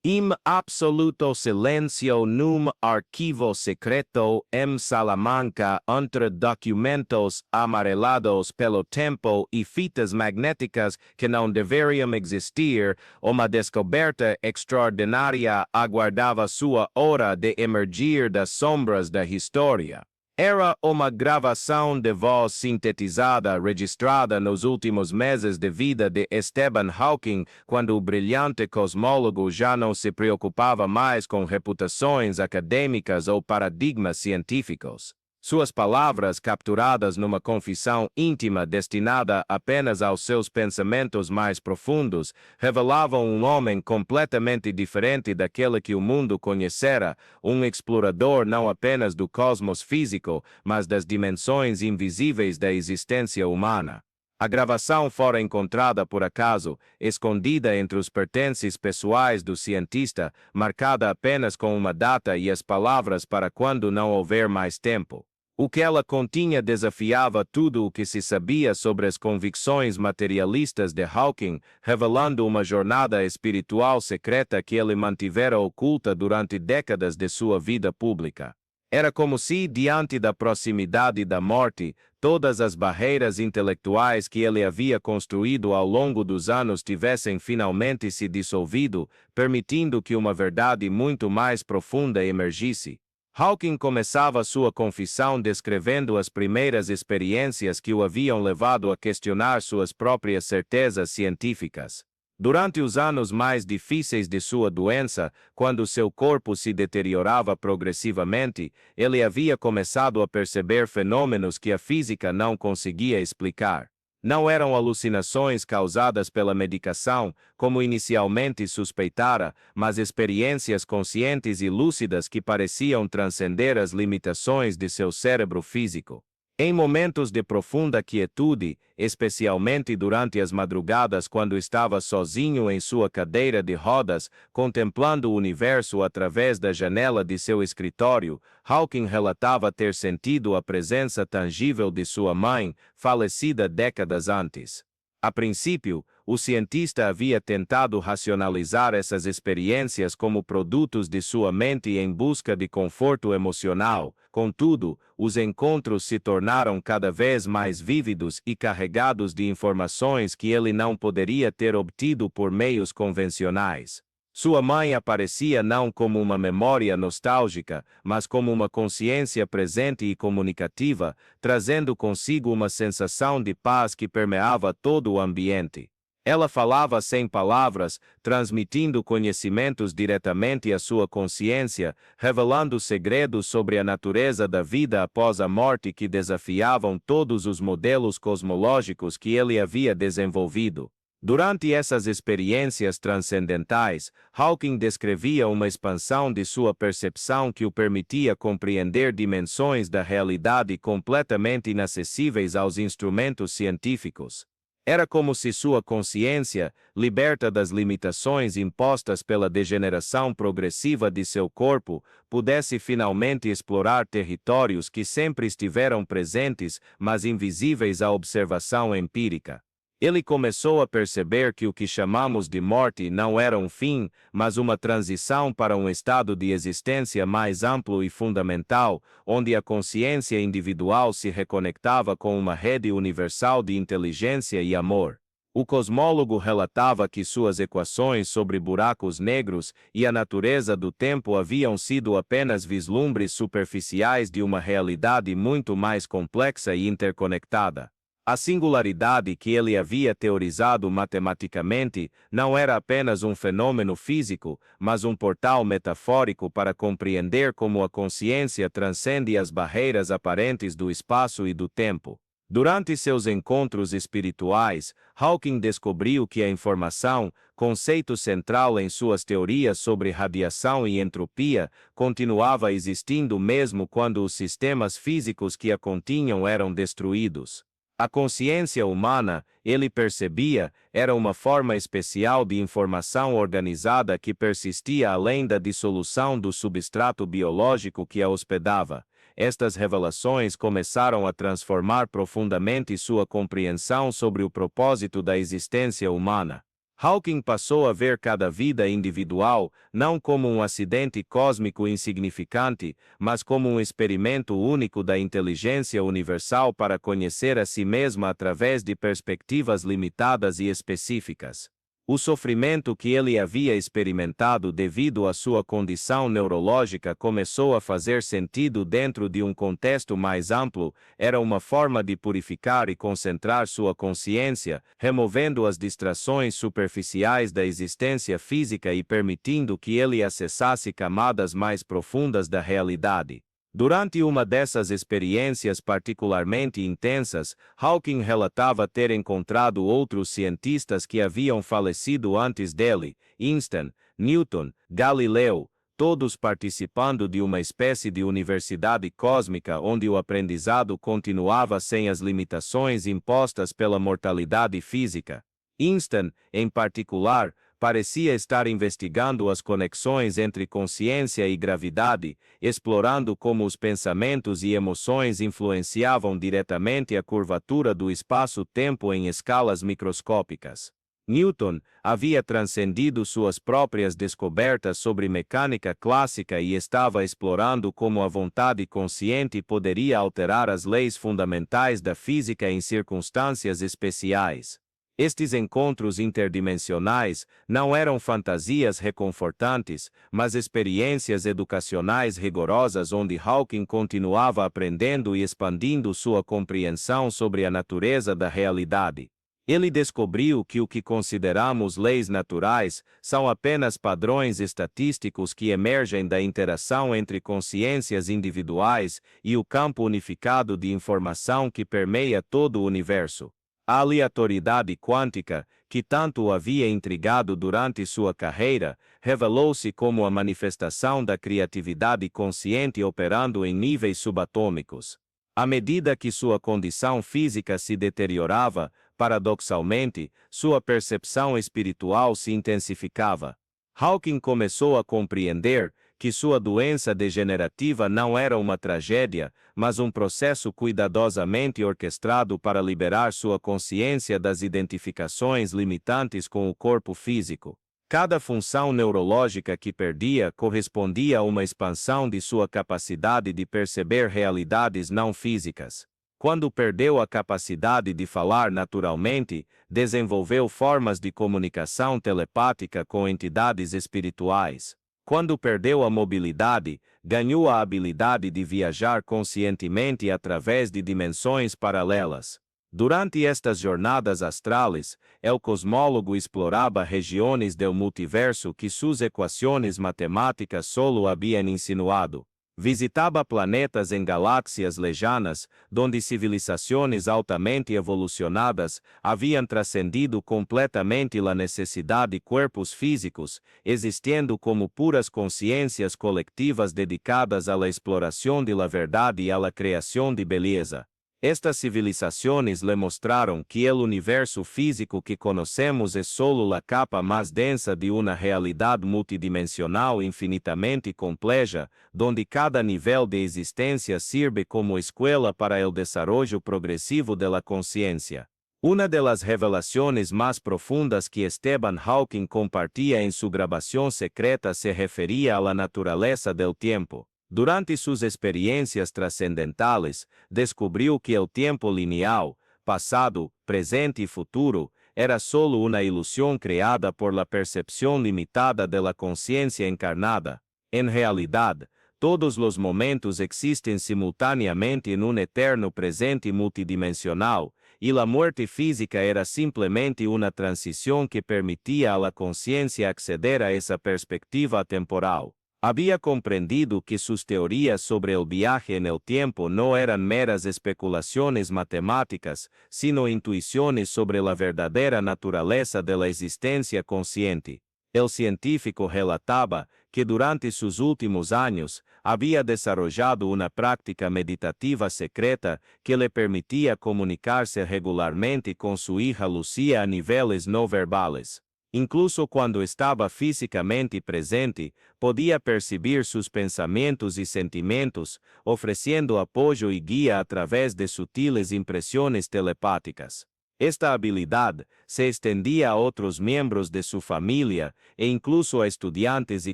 Im absoluto silencio num arquivo secreto Salamanca entre documentos amarelados pelo tempo e fitas magnéticas que não deveriam existir, uma descoberta extraordinária aguardava sua hora de emergir das sombras da história. Era uma gravação de voz sintetizada registrada nos últimos meses de vida de Stephen Hawking, quando o brilhante cosmólogo já não se preocupava mais com reputações acadêmicas ou paradigmas científicos. Suas palavras, capturadas numa confissão íntima destinada apenas aos seus pensamentos mais profundos, revelavam um homem completamente diferente daquele que o mundo conhecera, um explorador não apenas do cosmos físico, mas das dimensões invisíveis da existência humana. A gravação fora encontrada por acaso, escondida entre os pertences pessoais do cientista, marcada apenas com uma data e as palavras para quando não houver mais tempo. O que ela continha desafiava tudo o que se sabia sobre as convicções materialistas de Hawking, revelando uma jornada espiritual secreta que ele mantivera oculta durante décadas de sua vida pública. Era como se, diante da proximidade da morte, todas as barreiras intelectuais que ele havia construído ao longo dos anos tivessem finalmente se dissolvido, permitindo que uma verdade muito mais profunda emergisse. Hawking começava sua confissão descrevendo as primeiras experiências que o haviam levado a questionar suas próprias certezas científicas. Durante os anos mais difíceis de sua doença, quando seu corpo se deteriorava progressivamente, ele havia começado a perceber fenômenos que a física não conseguia explicar. Não eram alucinações causadas pela medicação, como inicialmente suspeitara, mas experiências conscientes e lúcidas que pareciam transcender as limitações de seu cérebro físico. Em momentos de profunda quietude, especialmente durante as madrugadas quando estava sozinho em sua cadeira de rodas, contemplando o universo através da janela de seu escritório, Hawking relatava ter sentido a presença tangível de sua mãe, falecida décadas antes. A princípio, o cientista havia tentado racionalizar essas experiências como produtos de sua mente em busca de conforto emocional. Contudo, os encontros se tornaram cada vez mais vívidos e carregados de informações que ele não poderia ter obtido por meios convencionais. Sua mãe aparecia não como uma memória nostálgica, mas como uma consciência presente e comunicativa, trazendo consigo uma sensação de paz que permeava todo o ambiente. Ela falava sem palavras, transmitindo conhecimentos diretamente à sua consciência, revelando segredos sobre a natureza da vida após a morte que desafiavam todos os modelos cosmológicos que ele havia desenvolvido. Durante essas experiências transcendentais, Hawking descrevia uma expansão de sua percepção que o permitia compreender dimensões da realidade completamente inacessíveis aos instrumentos científicos. Era como se sua consciência, liberta das limitações impostas pela degeneração progressiva de seu corpo, pudesse finalmente explorar territórios que sempre estiveram presentes, mas invisíveis à observação empírica. Ele começou a perceber que o que chamamos de morte não era um fim, mas uma transição para um estado de existência mais amplo e fundamental, onde a consciência individual se reconectava com uma rede universal de inteligência e amor. O cosmólogo relatava que suas equações sobre buracos negros e a natureza do tempo haviam sido apenas vislumbres superficiais de uma realidade muito mais complexa e interconectada. A singularidade que ele havia teorizado matematicamente não era apenas um fenômeno físico, mas um portal metafórico para compreender como a consciência transcende as barreiras aparentes do espaço e do tempo. Durante seus encontros espirituais, Hawking descobriu que a informação, conceito central em suas teorias sobre radiação e entropia, continuava existindo mesmo quando os sistemas físicos que a continham eram destruídos. A consciência humana, ele percebia, era uma forma especial de informação organizada que persistia além da dissolução do substrato biológico que a hospedava. Estas revelações começaram a transformar profundamente sua compreensão sobre o propósito da existência humana. Hawking passou a ver cada vida individual não como um acidente cósmico insignificante, mas como um experimento único da inteligência universal para conhecer a si mesma através de perspectivas limitadas e específicas. O sofrimento que ele havia experimentado devido à sua condição neurológica começou a fazer sentido dentro de um contexto mais amplo. Era uma forma de purificar e concentrar sua consciência, removendo as distrações superficiais da existência física e permitindo que ele acessasse camadas mais profundas da realidade. Durante uma dessas experiências particularmente intensas, Hawking relatava ter encontrado outros cientistas que haviam falecido antes dele, Einstein, Newton, Galileu, todos participando de uma espécie de universidade cósmica onde o aprendizado continuava sem as limitações impostas pela mortalidade física. Einstein, em particular, parecia estar investigando as conexões entre consciência e gravidade, explorando como os pensamentos e emoções influenciavam diretamente a curvatura do espaço-tempo em escalas microscópicas. Newton havia transcendido suas próprias descobertas sobre mecânica clássica e estava explorando como a vontade consciente poderia alterar as leis fundamentais da física em circunstâncias especiais. Estes encontros interdimensionais não eram fantasias reconfortantes, mas experiências educacionais rigorosas onde Hawking continuava aprendendo e expandindo sua compreensão sobre a natureza da realidade. Ele descobriu que o que consideramos leis naturais são apenas padrões estatísticos que emergem da interação entre consciências individuais e o campo unificado de informação que permeia todo o universo. A aleatoriedade quântica, que tanto o havia intrigado durante sua carreira, revelou-se como a manifestação da criatividade consciente operando em níveis subatômicos. À medida que sua condição física se deteriorava, paradoxalmente, sua percepção espiritual se intensificava. Hawking começou a compreender que sua doença degenerativa não era uma tragédia, mas um processo cuidadosamente orquestrado para liberar sua consciência das identificações limitantes com o corpo físico. Cada função neurológica que perdia correspondia a uma expansão de sua capacidade de perceber realidades não físicas. Quando perdeu a capacidade de falar naturalmente, desenvolveu formas de comunicação telepática com entidades espirituais. Quando perdeu a mobilidade, ganhou a habilidade de viajar conscientemente através de dimensões paralelas. Durante estas jornadas astrales, el cosmólogo explorava regiões do multiverso que suas equações matemáticas solo haviam insinuado. Visitava planetas em galáxias lejanas, onde civilizações altamente evolucionadas haviam transcendido completamente a necessidade de corpos físicos, existindo como puras consciências coletivas dedicadas à exploração de la verdade e à la criação de beleza. Estas civilizações lhe mostraram que o universo físico que conhecemos é solo a capa mais densa de uma realidade multidimensional infinitamente complexa, donde cada nível de existência sirve como escuela para o desenvolvimento progressivo de la consciência. Uma das revelações mais profundas que Stephen Hawking compartia em sua gravação secreta se referia à natureza del tempo. Durante suas experiências trascendentales, descobriu que o tempo lineal, passado, presente e futuro, era solo uma ilusão criada por la percepção limitada de la consciência encarnada. Em realidade, todos os momentos existem simultaneamente em eterno presente multidimensional, e la muerte física era simplesmente uma transição que permitia a la consciência acceder a essa perspectiva temporal. Havia compreendido que suas teorias sobre o viaje no tempo não eram meras especulações matemáticas, sino intuições sobre a verdadeira natureza da existência consciente. El científico relatava que durante seus últimos anos havia desenvolvido uma prática meditativa secreta que lhe permitia comunicar-se regularmente com sua hija Lucia a níveis não verbales. Incluso quando estava fisicamente presente, podia perceber seus pensamentos e sentimentos, oferecendo apoio e guia através de sutiles impressões telepáticas. Esta habilidad se extendía a otros miembros de su familia e incluso a estudiantes y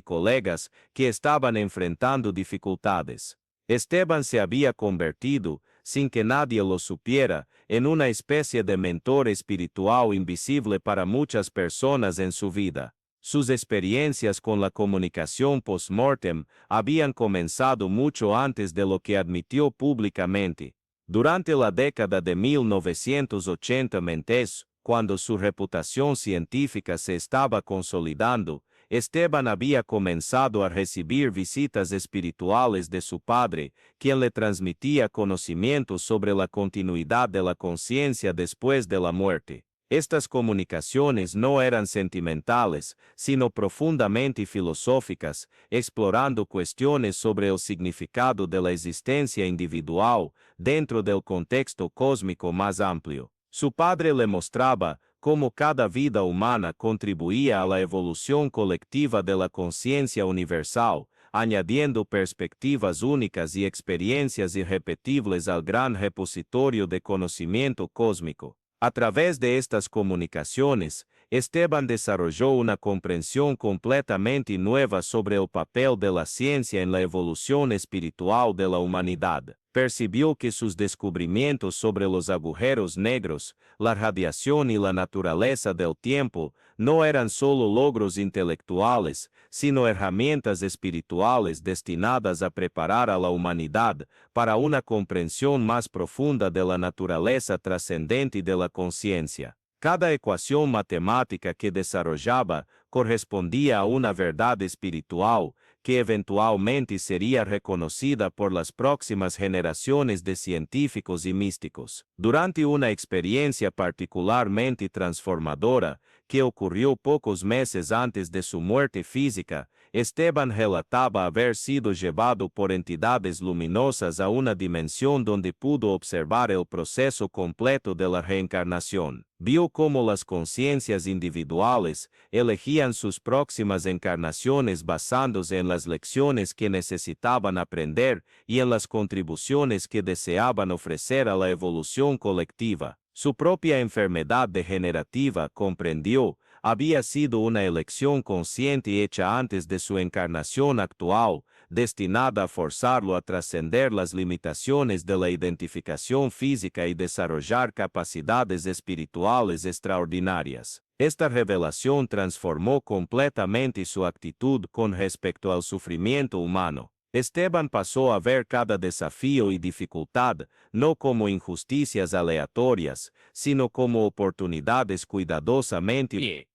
colegas que estaban enfrentando dificultades. Esteban se había convertido, sin que nadie lo supiera, en una especie de mentor espiritual invisible para muchas personas en su vida. Sus experiencias con la comunicación post-mortem habían comenzado mucho antes de lo que admitió públicamente. Durante la década de 1980, cuando su reputación científica se estaba consolidando, Esteban había comenzado a recibir visitas espirituales de su padre, quien le transmitía conocimientos sobre la continuidad de la conciencia después de la muerte. Estas comunicaciones no eran sentimentales, sino profundamente filosóficas, explorando cuestiones sobre el significado de la existencia individual dentro del contexto cósmico más amplio. Su padre le mostraba cómo cada vida humana contribuía a la evolución colectiva de la conciencia universal, añadiendo perspectivas únicas y experiencias irrepetibles al gran repositorio de conocimiento cósmico. A través de estas comunicaciones, Esteban desarrolló una comprensión completamente nueva sobre el papel de la ciencia en la evolución espiritual de la humanidad. Percibió que sus descubrimientos sobre los agujeros negros, la radiación y la naturaleza del tiempo no eran solo logros intelectuales, sino herramientas espirituales destinadas a preparar a la humanidad para una comprensión más profunda de la naturaleza trascendente de la conciencia. Cada ecuación matemática que desarrollaba correspondía a una verdad espiritual que eventualmente sería reconocida por las próximas generaciones de científicos y místicos. Durante una experiencia particularmente transformadora, que ocurrió pocos meses antes de su muerte física, Esteban relataba haber sido llevado por entidades luminosas a una dimensión donde pudo observar el proceso completo de la reencarnación. Vio cómo las conciencias individuales elegían sus próximas encarnaciones basándose en las lecciones que necesitaban aprender y en las contribuciones que deseaban ofrecer a la evolución colectiva. Su propia enfermedad degenerativa, comprendió, había sido una elección consciente hecha antes de su encarnación actual, destinada a forzarlo a trascender las limitaciones de la identificación física y desarrollar capacidades espirituales extraordinarias. Esta revelación transformó completamente su actitud con respecto al sufrimiento humano. Esteban pasó a ver cada desafío y dificultad no como injusticias aleatorias, sino como oportunidades cuidadosamente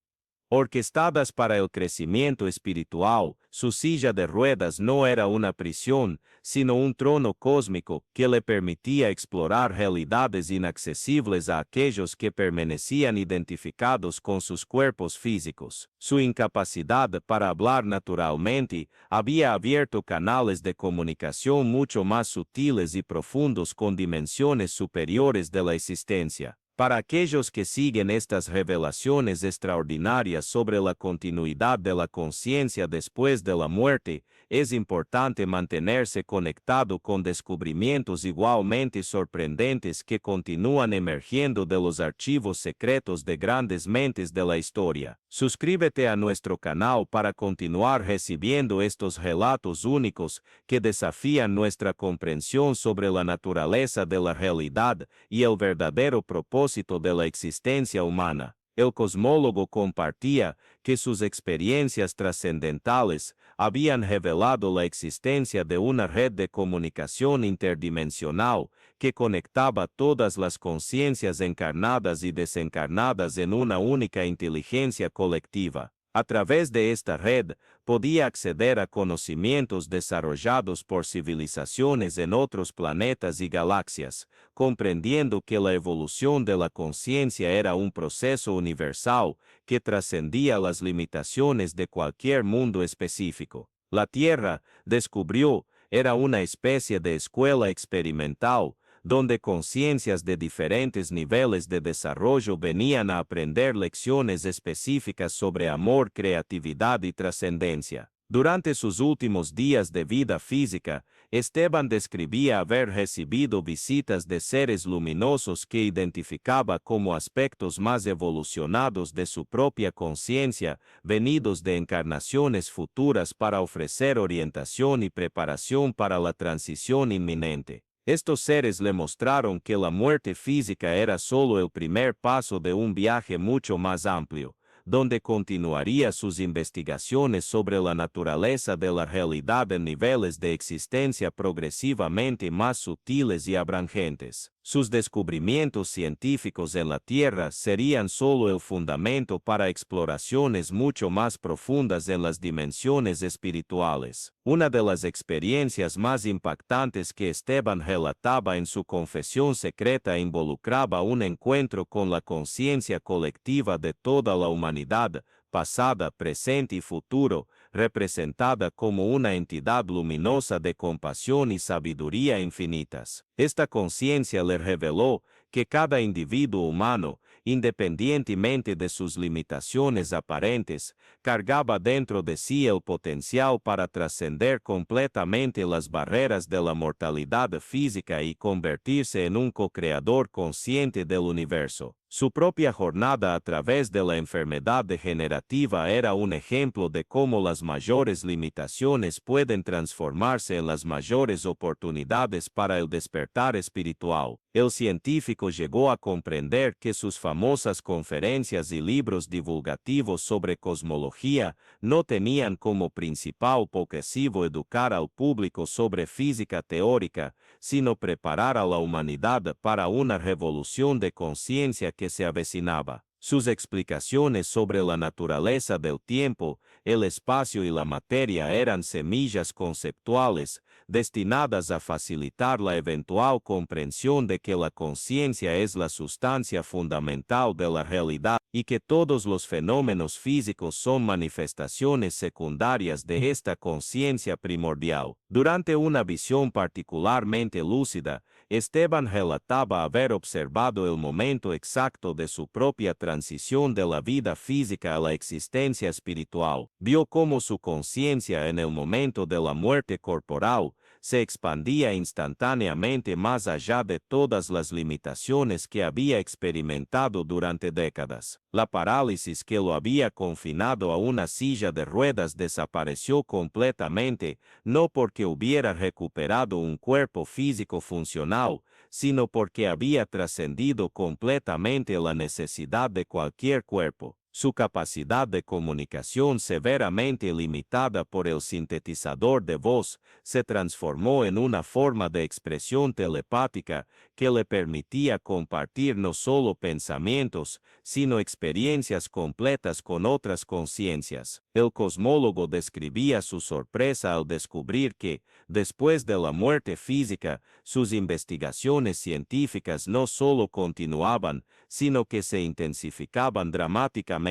orquestadas para el crecimiento espiritual. Su silla de ruedas no era una prisión, sino un trono cósmico que le permitía explorar realidades inaccesibles a aquellos que permanecían identificados con sus cuerpos físicos. Su incapacidad para hablar naturalmente había abierto canales de comunicación mucho más sutiles y profundos con dimensiones superiores de la existencia. Para aquellos que siguen estas revelaciones extraordinarias sobre la continuidad de la conciencia después de la muerte, es importante mantenerse conectado con descubrimientos igualmente sorprendentes que continúan emergiendo de los archivos secretos de grandes mentes de la historia. Suscríbete a nuestro canal para continuar recibiendo estos relatos únicos que desafían nuestra comprensión sobre la naturaleza de la realidad y el verdadero propósito de la existencia humana. El cosmólogo compartía que sus experiencias trascendentales habían revelado la existencia de una red de comunicación interdimensional que conectaba todas las conciencias encarnadas y desencarnadas en una única inteligencia colectiva. A través de esta red, podía acceder a conocimientos desarrollados por civilizaciones en otros planetas y galaxias, comprendiendo que la evolución de la conciencia era un proceso universal que trascendía las limitaciones de cualquier mundo específico. La Tierra, descubrió, era una especie de escuela experimental, donde conciencias de diferentes niveles de desarrollo venían a aprender lecciones específicas sobre amor, creatividad y trascendencia. Durante sus últimos días de vida física, Esteban describía haber recibido visitas de seres luminosos que identificaba como aspectos más evolucionados de su propia conciencia, venidos de encarnaciones futuras para ofrecer orientación y preparación para la transición inminente. Estos seres le mostraron que la muerte física era solo el primer paso de un viaje mucho más amplio, donde continuaría sus investigaciones sobre la naturaleza de la realidad en niveles de existencia progresivamente más sutiles y abrangentes. Sus descubrimientos científicos en la Tierra serían solo el fundamento para exploraciones mucho más profundas en las dimensiones espirituales. Una de las experiencias más impactantes que Esteban relataba en su confesión secreta involucraba un encuentro con la conciencia colectiva de toda la humanidad, pasada, presente y futuro, representada como una entidad luminosa de compasión y sabiduría infinitas. Esta conciencia le reveló que cada individuo humano, independientemente de sus limitaciones aparentes, cargaba dentro de sí el potencial para trascender completamente las barreras de la mortalidad física y convertirse en un co-creador consciente del universo. Su propia jornada a través de la enfermedad degenerativa era un ejemplo de cómo las mayores limitaciones pueden transformarse en las mayores oportunidades para el despertar espiritual. El científico llegó a comprender que sus famosas conferencias y libros divulgativos sobre cosmología no tenían como principal objetivo educar al público sobre física teórica, sino preparar a la humanidad para una revolución de conciencia que se avecinaba. Sus explicaciones sobre la naturaleza del tiempo, el espacio y la materia eran semillas conceptuales, destinadas a facilitar la eventual comprensión de que la conciencia es la sustancia fundamental de la realidad y que todos los fenómenos físicos son manifestaciones secundarias de esta conciencia primordial. Durante una visión particularmente lúcida, Esteban relataba haber observado el momento exacto de su propia transición de la vida física a la existencia espiritual. Vio cómo su conciencia en el momento de la muerte corporal se expandía instantáneamente más allá de todas las limitaciones que había experimentado durante décadas. La parálisis que lo había confinado a una silla de ruedas desapareció completamente, no porque hubiera recuperado un cuerpo físico funcional, sino porque había trascendido completamente la necesidad de cualquier cuerpo. Su capacidad de comunicación severamente limitada por el sintetizador de voz se transformó en una forma de expresión telepática que le permitía compartir no solo pensamientos, sino experiencias completas con otras conciencias. El cosmólogo describía su sorpresa al descubrir que, después de la muerte física, sus investigaciones científicas no solo continuaban, sino que se intensificaban dramáticamente.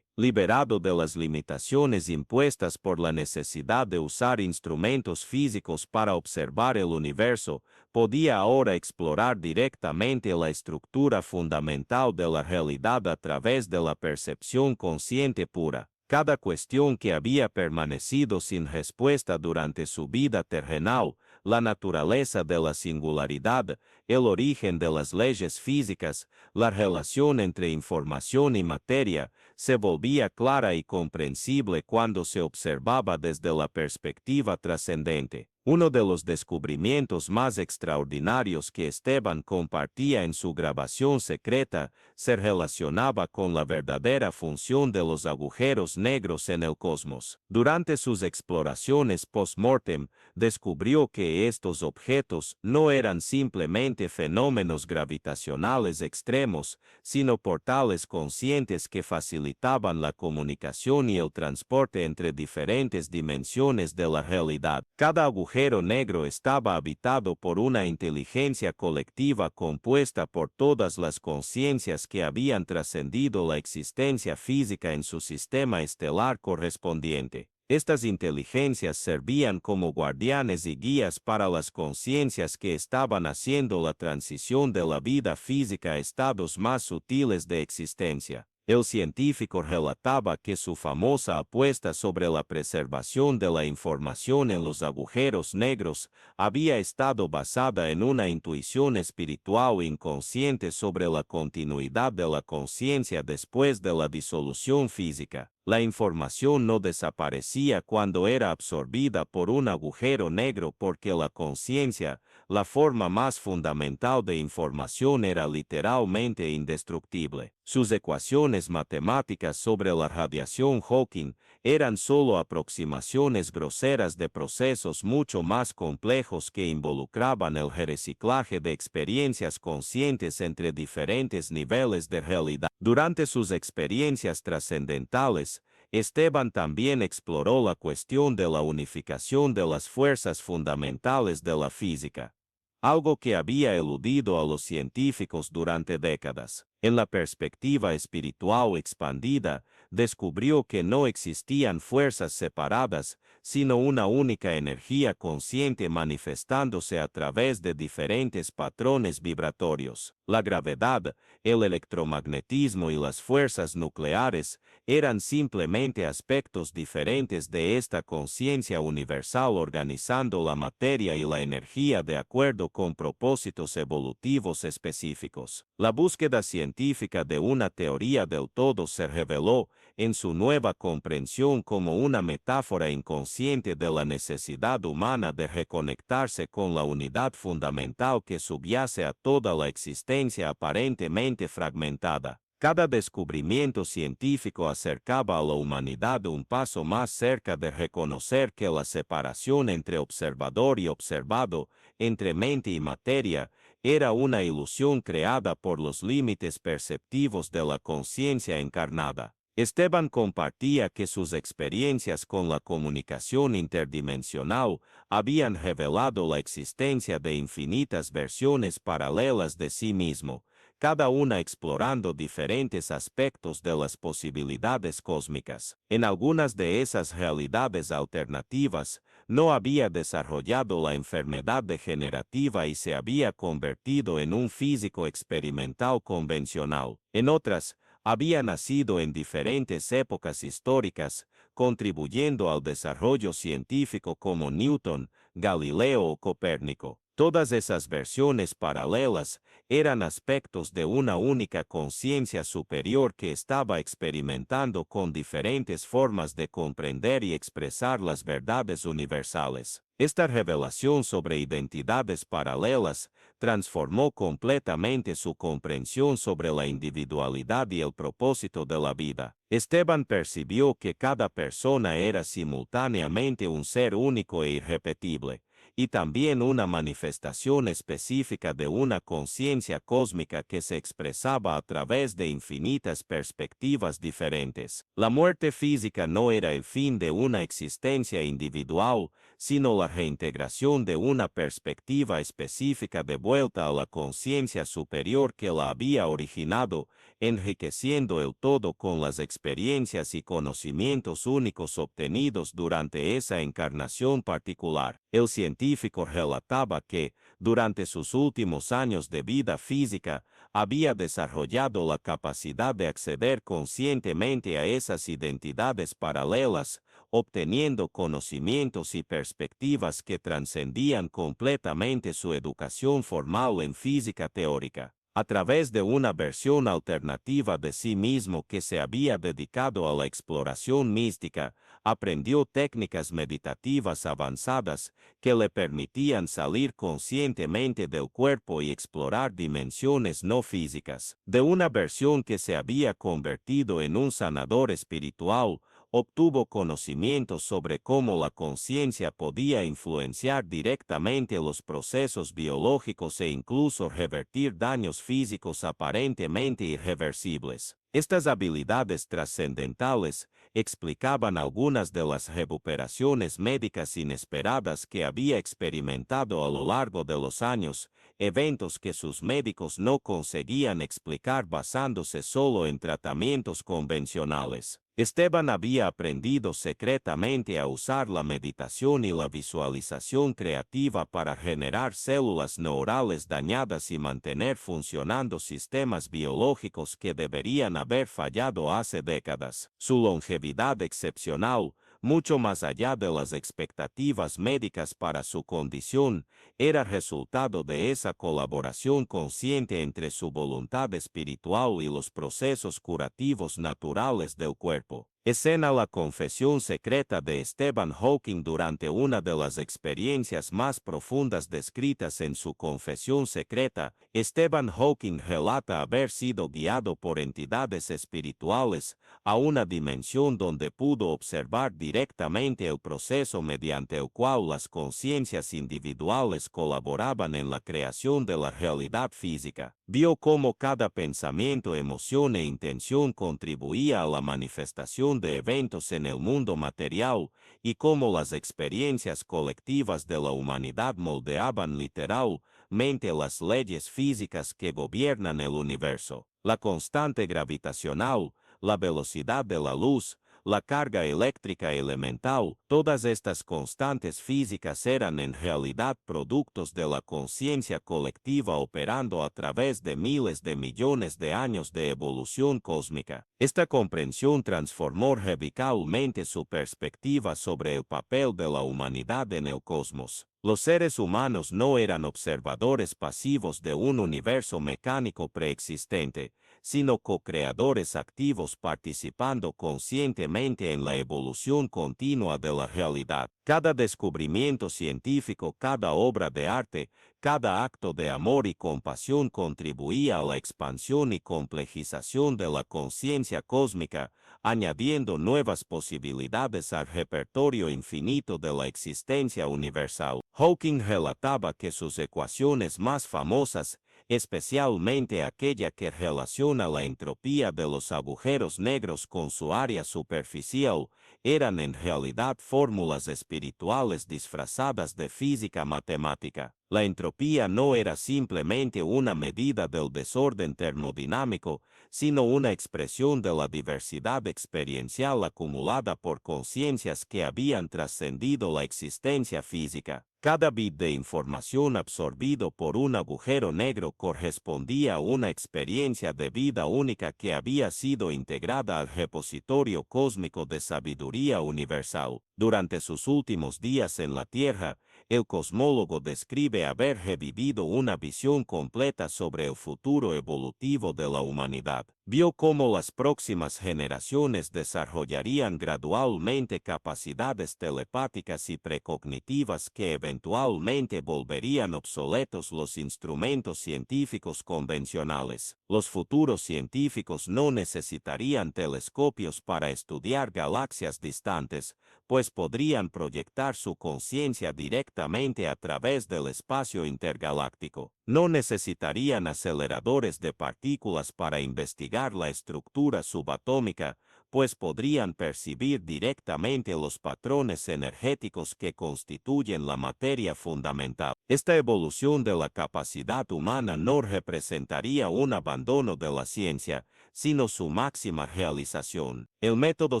Liberado de las limitaciones impuestas por la necesidad de usar instrumentos físicos para observar el universo, podía ahora explorar directamente la estructura fundamental de la realidad a través de la percepción consciente pura. Cada cuestión que había permanecido sin respuesta durante su vida terrenal, la naturaleza de la singularidad, el origen de las leyes físicas, la relación entre información y materia, se volvía clara y comprensible cuando se observaba desde la perspectiva trascendente. Uno de los descubrimientos más extraordinarios que Esteban compartía en su grabación secreta se relacionaba con la verdadera función de los agujeros negros en el cosmos. Durante sus exploraciones post-mortem, descubrió que estos objetos no eran simplemente fenómenos gravitacionales extremos, sino portales conscientes que facilitaban la comunicación y el transporte entre diferentes dimensiones de la realidad. Cada agujero negro estaba habitado por una inteligencia colectiva compuesta por todas las conciencias que habían trascendido la existencia física en su sistema estelar correspondiente. Estas inteligencias servían como guardianes y guías para las conciencias que estaban haciendo la transición de la vida física a estados más sutiles de existencia. El científico relataba que su famosa apuesta sobre la preservación de la información en los agujeros negros había estado basada en una intuición espiritual inconsciente sobre la continuidad de la conciencia después de la disolución física. La información no desaparecía cuando era absorbida por un agujero negro porque la conciencia, la forma más fundamental de información, era literalmente indestructible. Sus ecuaciones matemáticas sobre la radiación Hawking eran solo aproximaciones groseras de procesos mucho más complejos que involucraban el reciclaje de experiencias conscientes entre diferentes niveles de realidad. Durante sus experiencias trascendentales, Esteban también exploró la cuestión de la unificación de las fuerzas fundamentales de la física, algo que había eludido a los científicos durante décadas. En la perspectiva espiritual expandida, descubrió que no existían fuerzas separadas, sino una única energía consciente manifestándose a través de diferentes patrones vibratorios. La gravedad, el electromagnetismo y las fuerzas nucleares eran simplemente aspectos diferentes de esta conciencia universal organizando la materia y la energía de acuerdo con propósitos evolutivos específicos. La búsqueda científica de una teoría del todo se reveló, en su nueva comprensión, como una metáfora inconsciente de la necesidad humana de reconectarse con la unidad fundamental que subyace a toda la existencia aparentemente fragmentada. Cada descubrimiento científico acercaba a la humanidad un paso más cerca de reconocer que la separación entre observador y observado, entre mente y materia, era una ilusión creada por los límites perceptivos de la conciencia encarnada. Esteban compartía que sus experiencias con la comunicación interdimensional habían revelado la existencia de infinitas versiones paralelas de sí mismo, cada una explorando diferentes aspectos de las posibilidades cósmicas. En algunas de esas realidades alternativas, no había desarrollado la enfermedad degenerativa y se había convertido en un físico experimental convencional. En otras, había nacido en diferentes épocas históricas, contribuyendo al desarrollo científico como Newton, Galileo o Copérnico. Todas esas versiones paralelas eran aspectos de una única conciencia superior que estaba experimentando con diferentes formas de comprender y expresar las verdades universales. Esta revelación sobre identidades paralelas transformó completamente su comprensión sobre la individualidad y el propósito de la vida. Esteban percibió que cada persona era simultáneamente un ser único e irrepetible, y también una manifestación específica de una conciencia cósmica que se expresaba a través de infinitas perspectivas diferentes. La muerte física no era el fin de una existencia individual, sino la reintegración de una perspectiva específica de vuelta a la conciencia superior que la había originado, enriqueciendo el todo con las experiencias y conocimientos únicos obtenidos durante esa encarnación particular. El científico relataba que, durante sus últimos años de vida física, había desarrollado la capacidad de acceder conscientemente a esas identidades paralelas, obteniendo conocimientos y perspectivas que trascendían completamente su educación formal en física teórica. A través de una versión alternativa de sí mismo que se había dedicado a la exploración mística, aprendió técnicas meditativas avanzadas que le permitían salir conscientemente del cuerpo y explorar dimensiones no físicas. De una versión que se había convertido en un sanador espiritual, obtuvo conocimientos sobre cómo la conciencia podía influenciar directamente los procesos biológicos e incluso revertir daños físicos aparentemente irreversibles. Estas habilidades trascendentales explicaban algunas de las recuperaciones médicas inesperadas que había experimentado a lo largo de los años, eventos que sus médicos no conseguían explicar basándose solo en tratamientos convencionales. Esteban había aprendido secretamente a usar la meditación y la visualización creativa para generar células neurales dañadas y mantener funcionando sistemas biológicos que deberían haber fallado hace décadas. Su longevidad excepcional, mucho más allá de las expectativas médicas para su condición, era resultado de esa colaboración consciente entre su voluntad espiritual y los procesos curativos naturales del cuerpo. Escena la confesión secreta de Stephen Hawking durante una de las experiencias más profundas descritas en su confesión secreta. Stephen Hawking relata haber sido guiado por entidades espirituales a una dimensión donde pudo observar directamente el proceso mediante el cual las conciencias individuales colaboraban en la creación de la realidad física. Vio cómo cada pensamiento, emoción e intención contribuía a la manifestación de eventos en el mundo material y cómo las experiencias colectivas de la humanidad moldeaban literalmente las leyes físicas que gobiernan el universo. La constante gravitacional, la velocidad de la luz, la carga eléctrica elemental, todas estas constantes físicas eran en realidad productos de la conciencia colectiva operando a través de miles de millones de años de evolución cósmica. Esta comprensión transformó radicalmente su perspectiva sobre el papel de la humanidad en el cosmos. Los seres humanos no eran observadores pasivos de un universo mecánico preexistente, sino co-creadores activos participando conscientemente en la evolución continua de la realidad. Cada descubrimiento científico, cada obra de arte, cada acto de amor y compasión contribuía a la expansión y complejización de la conciencia cósmica, añadiendo nuevas posibilidades al repertorio infinito de la existencia universal. Hawking relataba que sus ecuaciones más famosas, especialmente aquella que relaciona la entropía de los agujeros negros con su área superficial, eran en realidad fórmulas espirituales disfrazadas de física matemática. La entropía no era simplemente una medida del desorden termodinámico, sino una expresión de la diversidad experiencial acumulada por conciencias que habían trascendido la existencia física. Cada bit de información absorbido por un agujero negro correspondía a una experiencia de vida única que había sido integrada al repositorio cósmico de sabiduría universal. Durante sus últimos días en la Tierra, el cosmólogo describe haber revivido una visión completa sobre el futuro evolutivo de la humanidad. Vio cómo las próximas generaciones desarrollarían gradualmente capacidades telepáticas y precognitivas que eventualmente volverían obsoletos los instrumentos científicos convencionales. Los futuros científicos no necesitarían telescopios para estudiar galaxias distantes, pues podrían proyectar su conciencia directamente a través del espacio intergaláctico. No necesitarían aceleradores de partículas para investigar la estructura subatómica, pues podrían percibir directamente los patrones energéticos que constituyen la materia fundamental. Esta evolución de la capacidad humana no representaría un abandono de la ciencia, sino su máxima realización. El método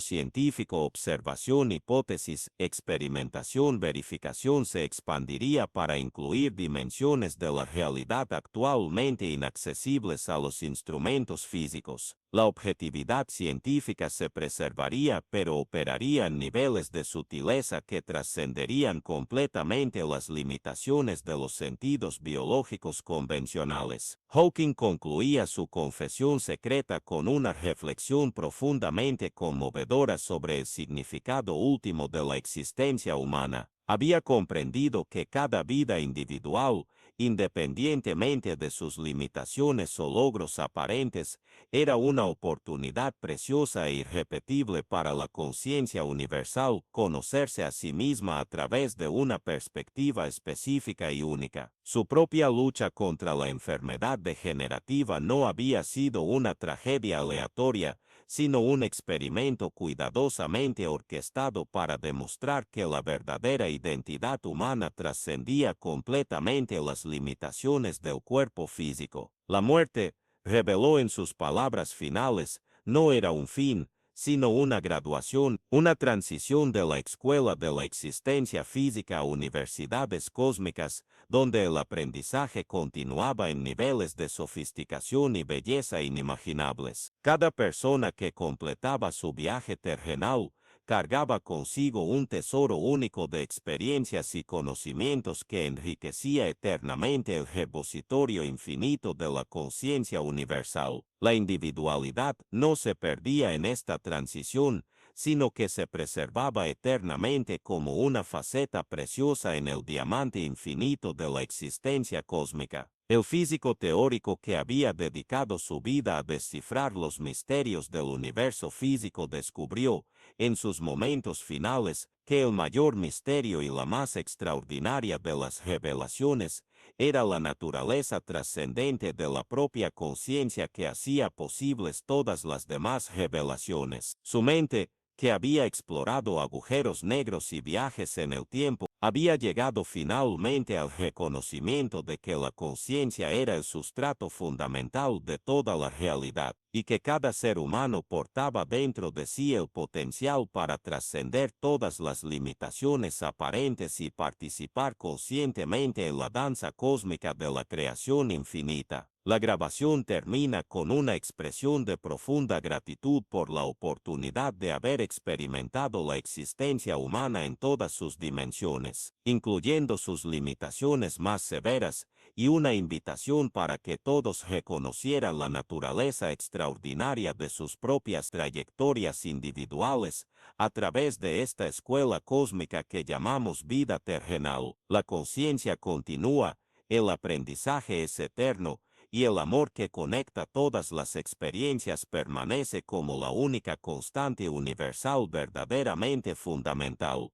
científico observación, hipótesis, experimentación, verificación se expandiría para incluir dimensiones de la realidad actualmente inaccesibles a los instrumentos físicos. La objetividad científica se preservaría pero operaría en niveles de sutileza que trascenderían completamente las limitaciones de los sentidos biológicos convencionales. Hawking concluía su confesión secreta con una reflexión profundamente conmovedora sobre el significado último de la existencia humana. Había comprendido que cada vida individual, independientemente de sus limitaciones o logros aparentes, era una oportunidad preciosa e irrepetible para la conciencia universal conocerse a sí misma a través de una perspectiva específica y única. Su propia lucha contra la enfermedad degenerativa no había sido una tragedia aleatoria, sino un experimento cuidadosamente orquestado para demostrar que la verdadera identidad humana trascendía completamente las limitaciones del cuerpo físico. La muerte, reveló en sus palabras finales, no era un fin, sino una graduación, una transición de la escuela de la existencia física a universidades cósmicas, donde el aprendizaje continuaba en niveles de sofisticación y belleza inimaginables. Cada persona que completaba su viaje terrenal cargaba consigo un tesoro único de experiencias y conocimientos que enriquecía eternamente el repositorio infinito de la conciencia universal. La individualidad no se perdía en esta transición, sino que se preservaba eternamente como una faceta preciosa en el diamante infinito de la existencia cósmica. El físico teórico que había dedicado su vida a descifrar los misterios del universo físico descubrió, en sus momentos finales, que el mayor misterio y la más extraordinaria de las revelaciones era la naturaleza trascendente de la propia conciencia que hacía posibles todas las demás revelaciones. Su mente, que había explorado agujeros negros y viajes en el tiempo, había llegado finalmente al reconocimiento de que la conciencia era el sustrato fundamental de toda la realidad, y que cada ser humano portaba dentro de sí el potencial para trascender todas las limitaciones aparentes y participar conscientemente en la danza cósmica de la creación infinita. La grabación termina con una expresión de profunda gratitud por la oportunidad de haber experimentado la existencia humana en todas sus dimensiones, incluyendo sus limitaciones más severas, y una invitación para que todos reconocieran la naturaleza extraordinaria de sus propias trayectorias individuales a través de esta escuela cósmica que llamamos vida terrenal. La conciencia continúa, el aprendizaje es eterno, y el amor que conecta todas las experiencias permanece como la única constante universal verdaderamente fundamental.